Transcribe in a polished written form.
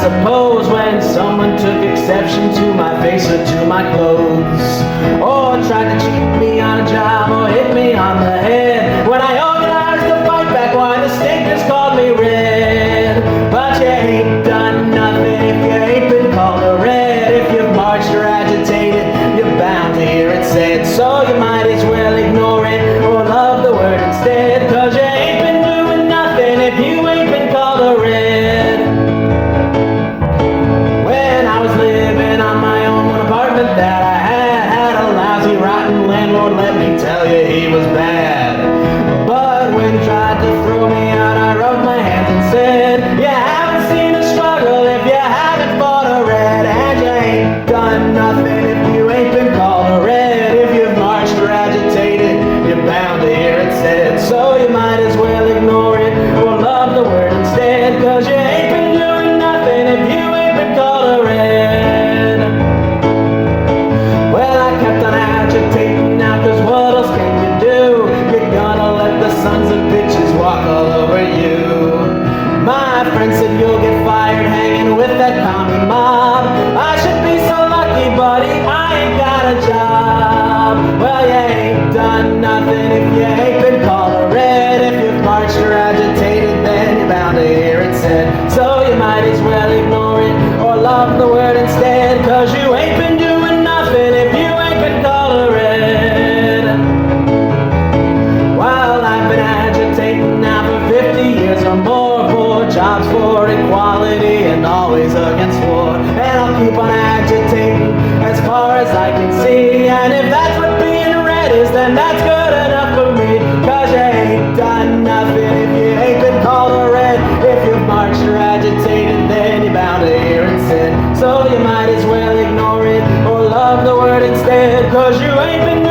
suppose when someone took exception to my face or to my clothes, or tried to cheat me on a job or hit me on the head, when I organized the fight back, why the state just called me red. But you ain't done nothing if you ain't been called a red. If you've marched or agitated, you're bound to hear it said. So you might as well ignore it or love the word instead, 'cause you ain't been doing nothing if you ain't been called a red. When I was living on my own, one apartment that I had a lousy, rotten landlord, let me tell you, he was bad. But when he tried to throw me out, I rubbed my hands and said, you haven't seen a struggle if you haven't fought a red. And you ain't done nothing if you ain't been called a red. If you've marched or agitated, you're bound to hear it said. So you might as well ignore it or love the word instead, 'cause you ain't been doing nothing if you ain't been called a red. Well, I kept on agitating now, 'cause what else can you do? You're gonna let the sons of bitches walk all over you. My friend said you'll get fired hanging with that commie mob. I should be so lucky, buddy, I ain't got a job. Well, you ain't done nothing if you ain't been called a red. If you've marched or agitated, then you're bound to hear it said. So you might as well ignore it or love the word instead, 'cause you ain't been doing nothing if you ain't been called a red. While I've been agitating now for 50 years or more, for jobs, for equality, and always against war. And I'll keep on agitating as far as I can see. And if that's what being red is, then that's good enough for me. 'Cause you ain't done nothing if you ain't been called a red. If you've marched or agitated, then you're bound to hear it said. So you might as well ignore it or love the word instead, 'cause you ain't been